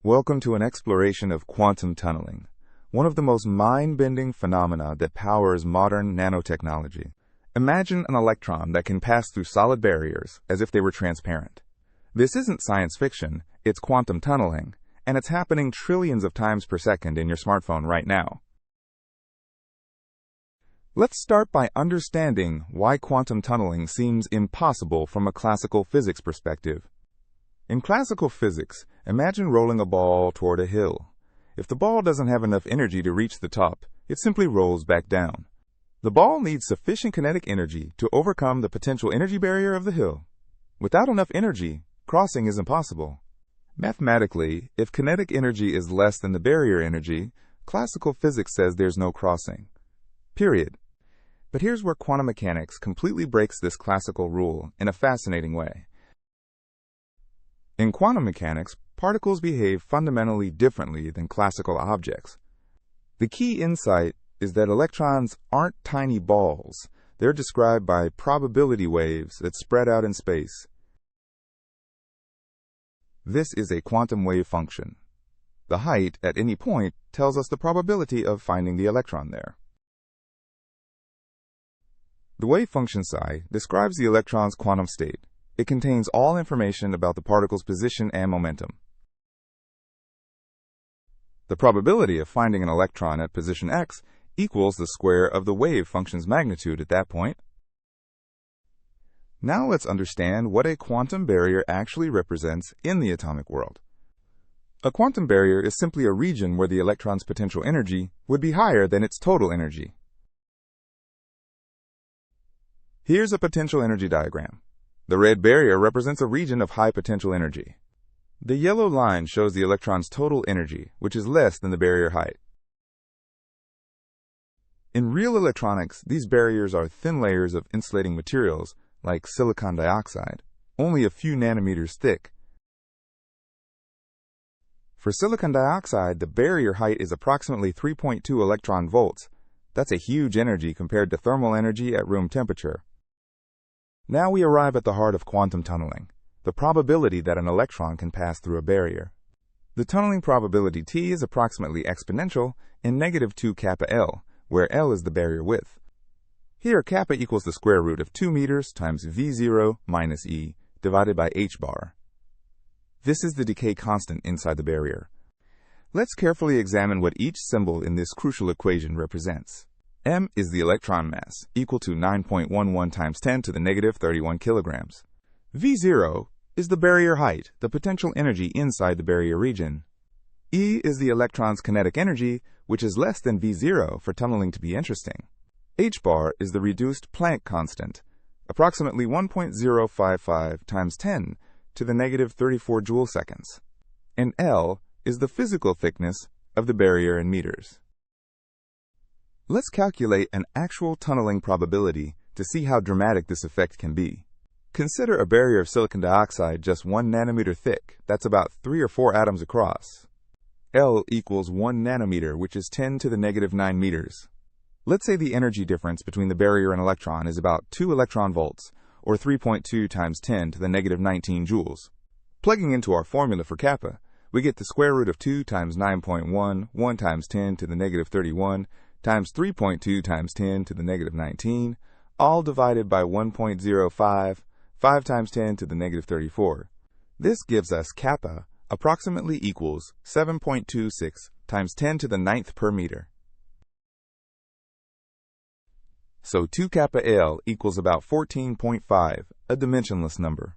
Welcome to an exploration of quantum tunneling, one of the most mind-bending phenomena that powers modern nanotechnology. Imagine an electron that can pass through solid barriers as if they were transparent. This isn't science fiction, it's quantum tunneling, and it's happening trillions of times per second in your smartphone right now. Let's start by understanding why quantum tunneling seems impossible from a classical physics perspective. In classical physics, imagine rolling a ball toward a hill. If the ball doesn't have enough energy to reach the top, it simply rolls back down. The ball needs sufficient kinetic energy to overcome the potential energy barrier of the hill. Without enough energy, crossing is impossible. Mathematically, if kinetic energy is less than the barrier energy, classical physics says there's no crossing. Period. But here's where quantum mechanics completely breaks this classical rule in a fascinating way. In quantum mechanics, particles behave fundamentally differently than classical objects. The key insight is that electrons aren't tiny balls. They're described by probability waves that spread out in space. This is a quantum wave function. The height at any point tells us the probability of finding the electron there. The wave function psi describes the electron's quantum state. It contains all information about the particle's position and momentum. The probability of finding an electron at position x equals the square of the wave function's magnitude at that point. Now let's understand what a quantum barrier actually represents in the atomic world. A quantum barrier is simply a region where the electron's potential energy would be higher than its total energy. Here's a potential energy diagram. The red barrier represents a region of high potential energy. The yellow line shows the electron's total energy, which is less than the barrier height. In real electronics, these barriers are thin layers of insulating materials, like silicon dioxide, only a few nanometers thick. For silicon dioxide, the barrier height is approximately 3.2 electron volts. That's a huge energy compared to thermal energy at room temperature. Now we arrive at the heart of quantum tunneling, the probability that an electron can pass through a barrier. The tunneling probability T is approximately exponential in -2 kappa L, where L is the barrier width. Here, kappa equals the square root of 2 meters times V0 minus E divided by h bar. This is the decay constant inside the barrier. Let's carefully examine what each symbol in this crucial equation represents. M is the electron mass, equal to 9.11 times 10 to the negative 31 kilograms. V0 is the barrier height, the potential energy inside the barrier region. E is the electron's kinetic energy, which is less than V0 for tunneling to be interesting. H bar is the reduced Planck constant, approximately 1.055 times 10 to the negative 34 joule seconds. And L is the physical thickness of the barrier in meters. Let's calculate an actual tunneling probability to see how dramatic this effect can be. Consider a barrier of silicon dioxide just 1 nanometer thick, that's about 3 or 4 atoms across. L equals 1 nanometer, which is 10 to the negative 9 meters. Let's say the energy difference between the barrier and electron is about 2 electron volts, or 3.2 times 10 to the negative 19 joules. Plugging into our formula for kappa, we get the square root of 2 times 9.1, 1 times 10 to the negative 31, times 3.2 times 10 to the negative 19, all divided by 1.05, 5 times 10 to the negative 34. This gives us kappa approximately equals 7.26 times 10 to the 9th per meter. So 2 kappa L equals about 14.5, a dimensionless number.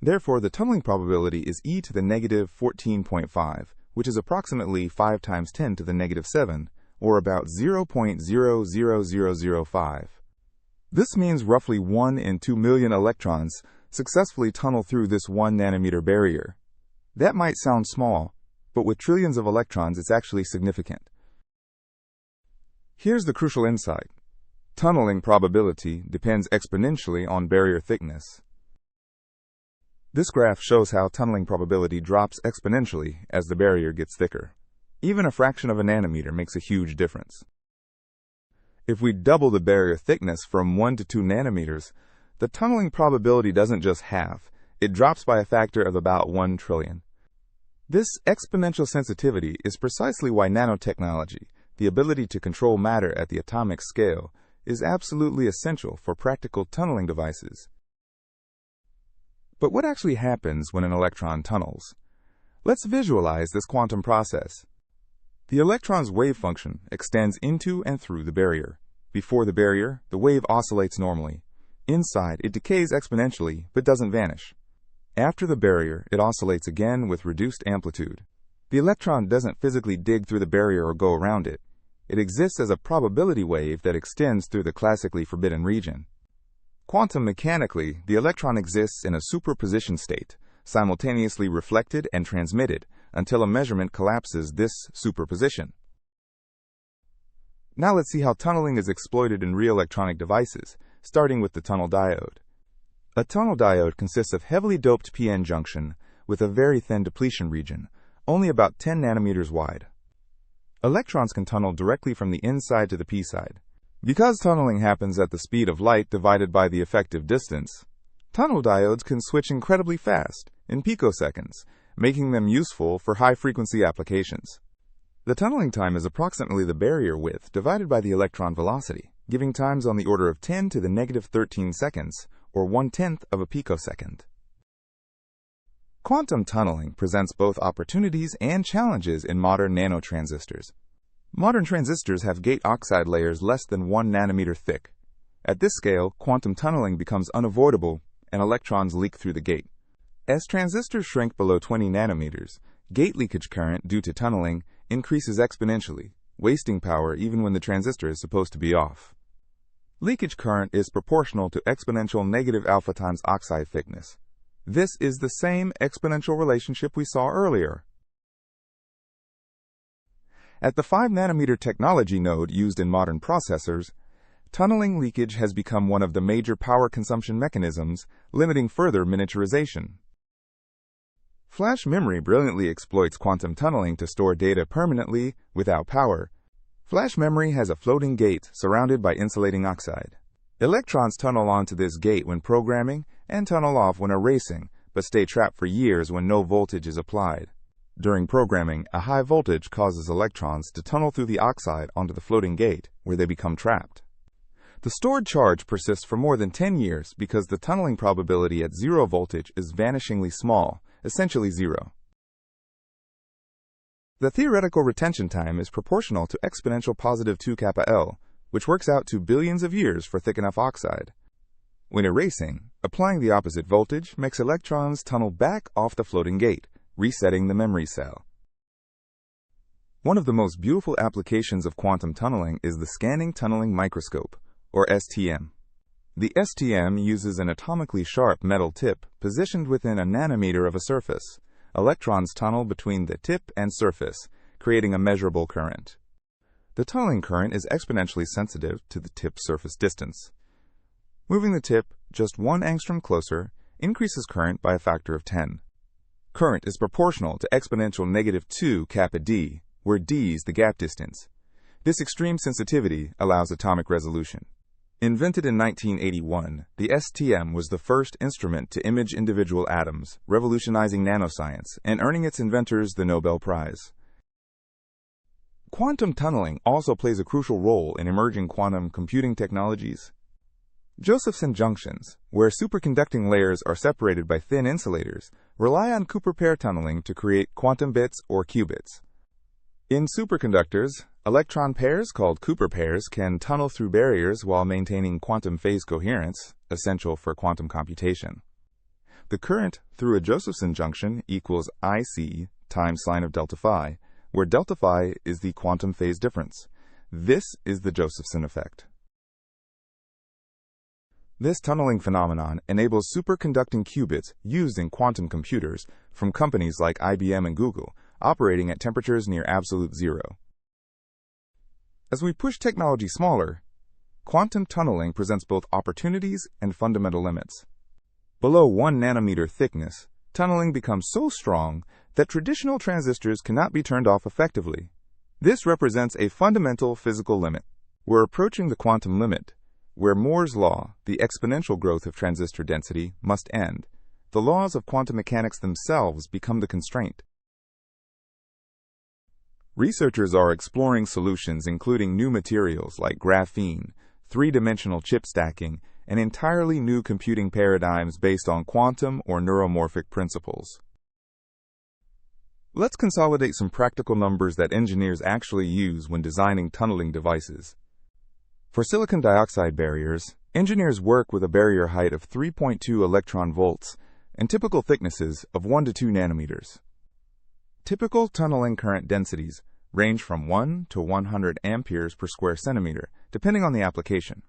Therefore, the tunneling probability is e to the negative 14.5, which is approximately 5 times 10 to the negative 7, or about 0.00005. This means roughly 1 in 2 million electrons successfully tunnel through this 1 nanometer barrier. That might sound small, but with trillions of electrons, it's actually significant. Here's the crucial insight. Tunneling probability depends exponentially on barrier thickness. This graph shows how tunneling probability drops exponentially as the barrier gets thicker. Even a fraction of a nanometer makes a huge difference. If we double the barrier thickness from 1 to 2 nanometers, the tunneling probability doesn't just halve, it drops by a factor of about 1 trillion. This exponential sensitivity is precisely why nanotechnology, the ability to control matter at the atomic scale, is absolutely essential for practical tunneling devices. But what actually happens when an electron tunnels? Let's visualize this quantum process. The electron's wave function extends into and through the barrier. Before the barrier, the wave oscillates normally. Inside, it decays exponentially, but doesn't vanish. After the barrier, it oscillates again with reduced amplitude. The electron doesn't physically dig through the barrier or go around it. It exists as a probability wave that extends through the classically forbidden region. Quantum mechanically, the electron exists in a superposition state, simultaneously reflected and transmitted, until a measurement collapses this superposition. Now let's see how tunneling is exploited in real electronic devices, starting with the tunnel diode. A tunnel diode consists of heavily doped p-n junction with a very thin depletion region, only about 10 nanometers wide. Electrons can tunnel directly from the inside to the p-side. Because tunneling happens at the speed of light divided by the effective distance, tunnel diodes can switch incredibly fast, in picoseconds, making them useful for high-frequency applications. The tunneling time is approximately the barrier width divided by the electron velocity, giving times on the order of 10 to the negative 13 seconds, or 1/10 of a picosecond. Quantum tunneling presents both opportunities and challenges in modern nanotransistors. Modern transistors have gate oxide layers less than 1 nanometer thick. At this scale, quantum tunneling becomes unavoidable and electrons leak through the gate. As transistors shrink below 20 nanometers, gate leakage current due to tunneling increases exponentially, wasting power even when the transistor is supposed to be off. Leakage current is proportional to exponential negative alpha times oxide thickness. This is the same exponential relationship we saw earlier. At the 5 nanometer technology node used in modern processors, tunneling leakage has become one of the major power consumption mechanisms, limiting further miniaturization. Flash memory brilliantly exploits quantum tunneling to store data permanently without power. Flash memory has a floating gate surrounded by insulating oxide. Electrons tunnel onto this gate when programming and tunnel off when erasing, but stay trapped for years when no voltage is applied. During programming, a high voltage causes electrons to tunnel through the oxide onto the floating gate, where they become trapped. The stored charge persists for more than 10 years because the tunneling probability at zero voltage is vanishingly small, essentially zero. The theoretical retention time is proportional to exponential positive 2 kappa L, which works out to billions of years for thick enough oxide. When erasing, applying the opposite voltage makes electrons tunnel back off the floating gate, resetting the memory cell. One of the most beautiful applications of quantum tunneling is the scanning tunneling microscope, or STM. The STM uses an atomically sharp metal tip positioned within a nanometer of a surface. Electrons tunnel between the tip and surface, creating a measurable current. The tunneling current is exponentially sensitive to the tip surface distance. Moving the tip just 1 angstrom closer increases current by a factor of 10. Current is proportional to exponential negative 2 kappa d, where d is the gap distance. This extreme sensitivity allows atomic resolution. Invented in 1981, the STM was the first instrument to image individual atoms, revolutionizing nanoscience and earning its inventors the Nobel Prize. Quantum tunneling also plays a crucial role in emerging quantum computing technologies. Josephson junctions, where superconducting layers are separated by thin insulators, rely on Cooper pair tunneling to create quantum bits or qubits. In superconductors, electron pairs called Cooper pairs can tunnel through barriers while maintaining quantum phase coherence, essential for quantum computation. The current through a Josephson junction equals IC times sine of delta phi, where delta phi is the quantum phase difference. This is the Josephson effect. This tunneling phenomenon enables superconducting qubits used in quantum computers from companies like IBM and Google, operating at temperatures near absolute zero. As we push technology smaller, quantum tunneling presents both opportunities and fundamental limits. Below 1 nanometer thickness, tunneling becomes so strong that traditional transistors cannot be turned off effectively. This represents a fundamental physical limit. We're approaching the quantum limit, where Moore's law, the exponential growth of transistor density, must end. The laws of quantum mechanics themselves become the constraint. Researchers are exploring solutions including new materials like graphene, three-dimensional chip stacking, and entirely new computing paradigms based on quantum or neuromorphic principles. Let's consolidate some practical numbers that engineers actually use when designing tunneling devices. For silicon dioxide barriers, engineers work with a barrier height of 3.2 electron volts and typical thicknesses of 1 to 2 nanometers. Typical tunneling current densities range from 1 to 100 amperes per square centimeter, depending on the application.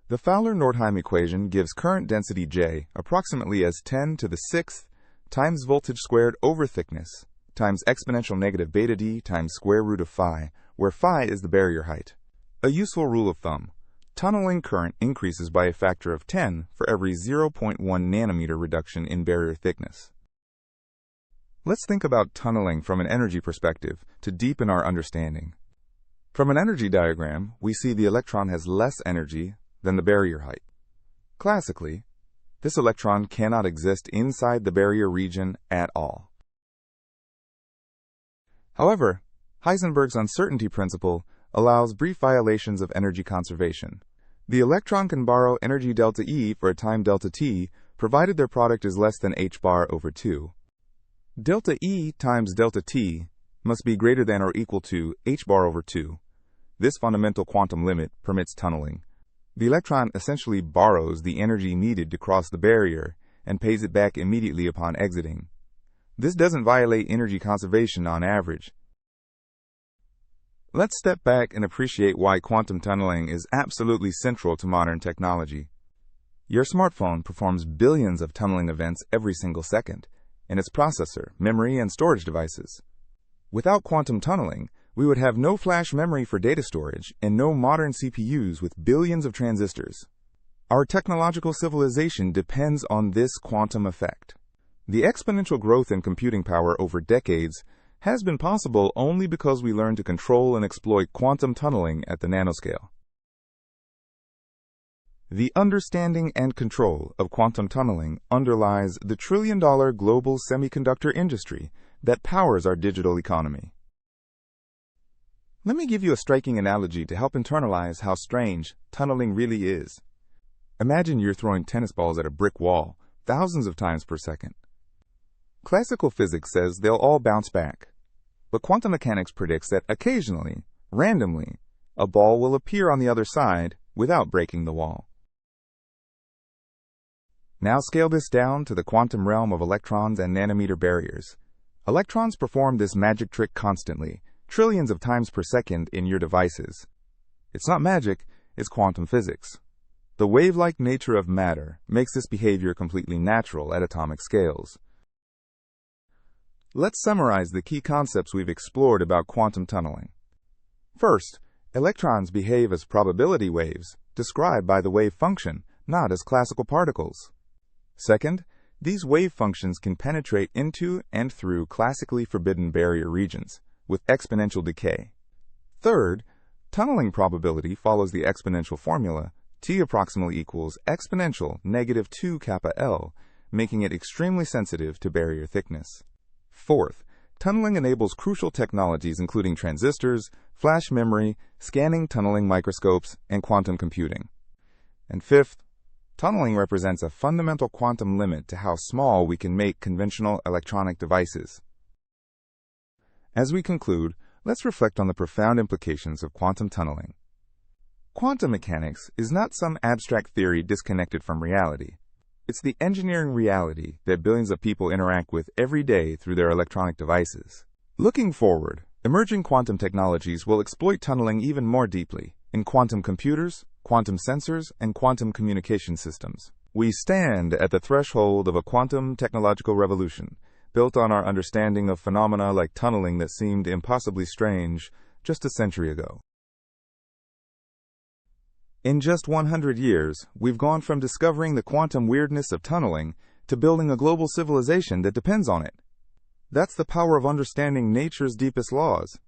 The Fowler-Nordheim equation gives current density J approximately as 10 to the 6th times voltage squared over thickness times exponential negative beta d times square root of phi, where phi is the barrier height. A useful rule of thumb: tunneling current increases by a factor of 10 for every 0.1 nanometer reduction in barrier thickness. Let's think about tunneling from an energy perspective to deepen our understanding. From an energy diagram, we see the electron has less energy than the barrier height. Classically, this electron cannot exist inside the barrier region at all. However, Heisenberg's uncertainty principle allows brief violations of energy conservation. The electron can borrow energy delta E for a time delta t, provided their product is less than h bar over 2. Delta E times delta t must be greater than or equal to h bar over 2. This fundamental quantum limit permits tunneling. The electron essentially borrows the energy needed to cross the barrier and pays it back immediately upon exiting. This doesn't violate energy conservation on average. Let's step back and appreciate why quantum tunneling is absolutely central to modern technology. Your smartphone performs billions of tunneling events every single second, in its processor, memory, and storage devices. Without quantum tunneling, we would have no flash memory for data storage and no modern CPUs with billions of transistors. Our technological civilization depends on this quantum effect. The exponential growth in computing power over decades has been possible only because we learned to control and exploit quantum tunneling at the nanoscale. The understanding and control of quantum tunneling underlies the trillion-dollar global semiconductor industry that powers our digital economy. Let me give you a striking analogy to help internalize how strange tunneling really is. Imagine you're throwing tennis balls at a brick wall thousands of times per second. Classical physics says they'll all bounce back, but quantum mechanics predicts that occasionally, randomly, a ball will appear on the other side without breaking the wall. Now scale this down to the quantum realm of electrons and nanometer barriers. Electrons perform this magic trick constantly, trillions of times per second in your devices. It's not magic, it's quantum physics. The wave-like nature of matter makes this behavior completely natural at atomic scales. Let's summarize the key concepts we've explored about quantum tunneling. First, electrons behave as probability waves, described by the wave function, not as classical particles. Second, these wave functions can penetrate into and through classically forbidden barrier regions, with exponential decay. Third, tunneling probability follows the exponential formula, T approximately equals exponential negative 2 kappa L, making it extremely sensitive to barrier thickness. Fourth, tunneling enables crucial technologies including transistors, flash memory, scanning tunneling microscopes, and quantum computing. And fifth, tunneling represents a fundamental quantum limit to how small we can make conventional electronic devices. As we conclude, let's reflect on the profound implications of quantum tunneling. Quantum mechanics is not some abstract theory disconnected from reality. It's the engineering reality that billions of people interact with every day through their electronic devices. Looking forward, emerging quantum technologies will exploit tunneling even more deeply in quantum computers, quantum sensors, and quantum communication systems. We stand at the threshold of a quantum technological revolution, built on our understanding of phenomena like tunneling that seemed impossibly strange just a century ago. In just 100 years, we've gone from discovering the quantum weirdness of tunneling to building a global civilization that depends on it. That's the power of understanding nature's deepest laws.